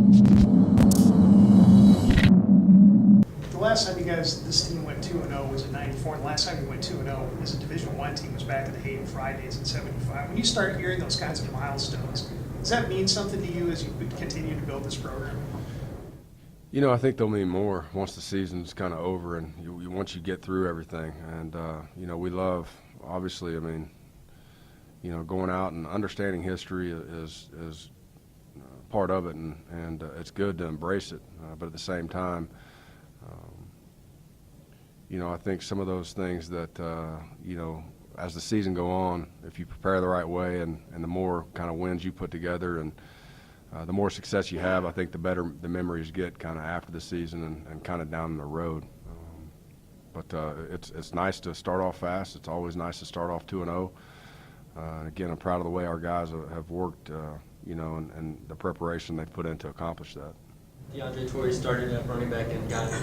The last time this team went 2-0 was in '94, and the last time you went 2-0 as a Division I team was back in the Hayden Fridays in '75. When you start hearing those kinds of milestones, does that mean something to you as you continue to build this program? You know, I think they'll mean more once the season's kind of over and once you get through everything. And, you know, we love, obviously, I mean, you know, going out and understanding history is part of it, and it's good to embrace it. But at the same time, you know, I think some of those things that, you know, as the season go on, if you prepare the right way and the more kind of wins you put together and the more success you have, I think the better the memories get kind of after the season and kind of down the road. But it's nice to start off fast. It's always nice to start off 2-0. Again, I'm proud of the way our guys have worked, you know, and the preparation they've put in to accomplish that. DeAndre Torrey started at running back and got a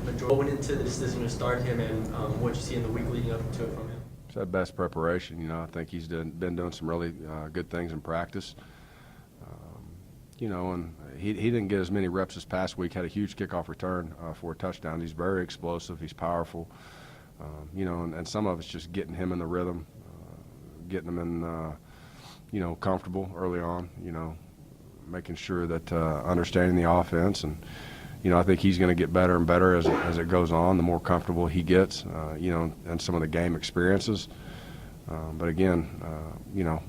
majority. What went into the decision to start him, and what did you see in the week leading up to it from him? It's that best preparation. You know, I think he's been doing some really good things in practice. You know, and he didn't get as many reps this past week. Had a huge kickoff return for a touchdown. He's very explosive. He's powerful. You know, and some of it's just getting him in the rhythm, getting him in, you know, comfortable early on. You know, making sure that understanding the offense, and you know, I think he's going to get better and better as it goes on. The more comfortable he gets, you know, and some of the game experiences. But again, you know,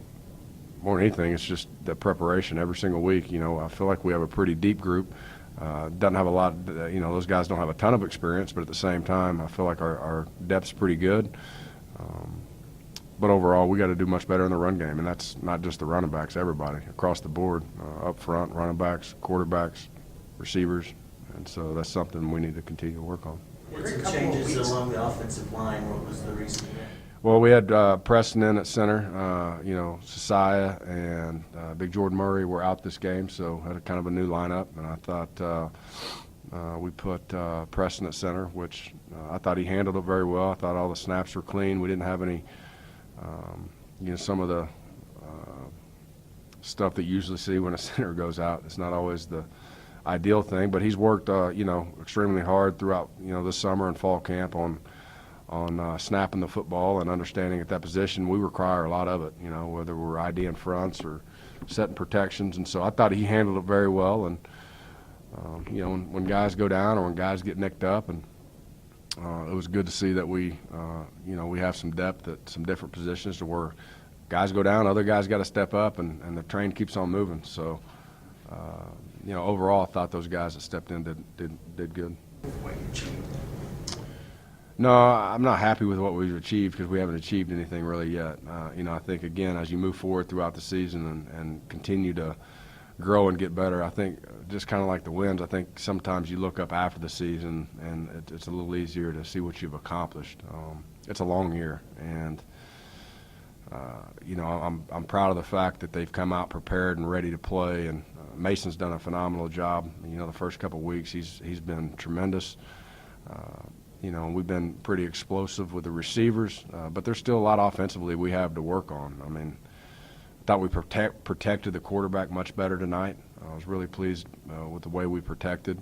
more than anything, it's just the preparation every single week. You know, I feel like we have a pretty deep group. Doesn't have a lot, you know, those guys don't have a ton of experience, but at the same time, I feel like our depth's pretty good. But overall, we got to do much better in the run game, and that's not just the running backs, everybody across the board, up front, running backs, quarterbacks, receivers, and so that's something we need to continue to work on. Some changes along the offensive line. What was the reason there? Well, we had Preston in at center. You know, Sisiah and Big Jordan Murray were out this game, so had a kind of a new lineup. And I thought we put Preston at center, which I thought he handled it very well. I thought all the snaps were clean. We didn't have any, you know, some of the stuff that you usually see when a center goes out. It's not always the ideal thing, but he's worked, you know, extremely hard throughout, you know, this summer and fall camp on snapping the football and understanding at that position. We require a lot of it, you know, whether we're IDing fronts or setting protections. And so I thought he handled it very well. And, you know, when guys go down or when guys get nicked up, and it was good to see that we, you know, we have some depth at some different positions to where guys go down, other guys got to step up, and the train keeps on moving. So, you know, overall, I thought those guys that stepped in did good. No, I'm not happy with what we've achieved because we haven't achieved anything really yet. You know, I think, again, as you move forward throughout the season and continue to grow and get better, I think just kind of like the wins, I think sometimes you look up after the season and it's a little easier to see what you've accomplished. It's a long year, and you know, I'm proud of the fact that they've come out prepared and ready to play, and Mason's done a phenomenal job. You know, the first couple of weeks he's been tremendous. You know, we've been pretty explosive with the receivers, but there's still a lot offensively we have to work on. I mean, I thought we protected the quarterback much better tonight. I was really pleased with the way we protected.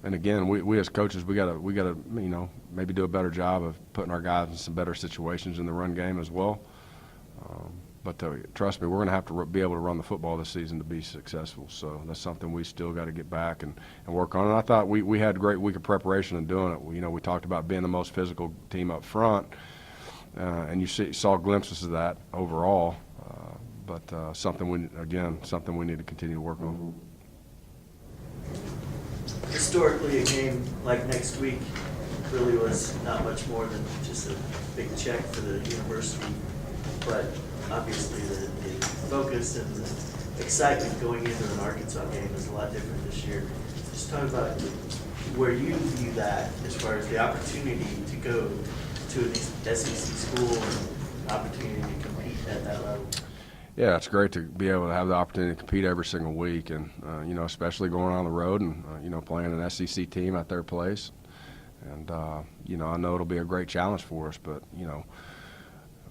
And again, we as coaches, we gotta you know, maybe do a better job of putting our guys in some better situations in the run game as well. But trust me, we're going to have to be able to run the football this season to be successful. So that's something we still got to get back and work on. And I thought we had a great week of preparation in doing it. You know, we talked about being the most physical team up front, and you saw glimpses of that overall. But something we need to continue to work on. Historically, a game like next week really was not much more than just a big check for the university, but obviously the focus and the excitement going into an Arkansas game is a lot different this year. Just talk about where you view that as far as the opportunity to go to an SEC school and an opportunity to compete at that level. Yeah, it's great to be able to have the opportunity to compete every single week, and you know, especially going on the road and you know, playing an SEC team at their place. And you know, I know it'll be a great challenge for us, but you know,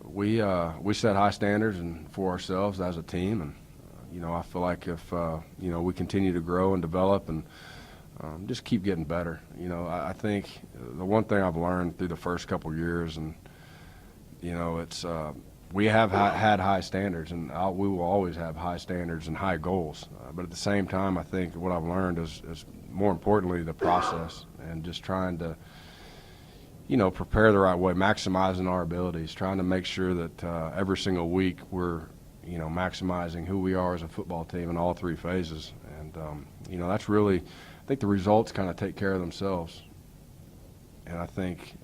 we set high standards and for ourselves as a team, and you know, I feel like if, you know, we continue to grow and develop and just keep getting better. You know, I think the one thing I've learned through the first couple years, and, you know, it's we have had high standards, and we will always have high standards and high goals. But at the same time, I think what I've learned is more importantly the process, and just trying to, you know, prepare the right way, maximizing our abilities, trying to make sure that every single week we're, you know, maximizing who we are as a football team in all three phases. And, you know, that's really, I think the results kind of take care of themselves. And I think,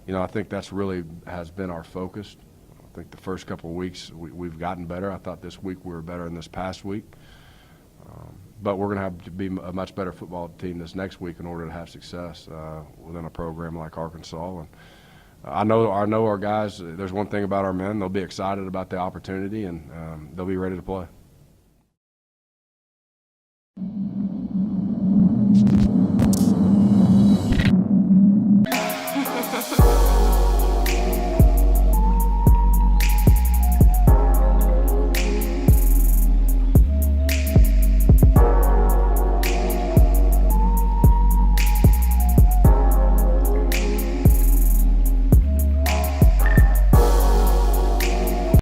you know, I think that's really has been our focus. I think the first couple of weeks we've gotten better. I thought this week we were better than this past week. But we're going to have to be a much better football team this next week in order to have success within a program like Arkansas. And I know our guys, there's one thing about our men, they'll be excited about the opportunity, and they'll be ready to play.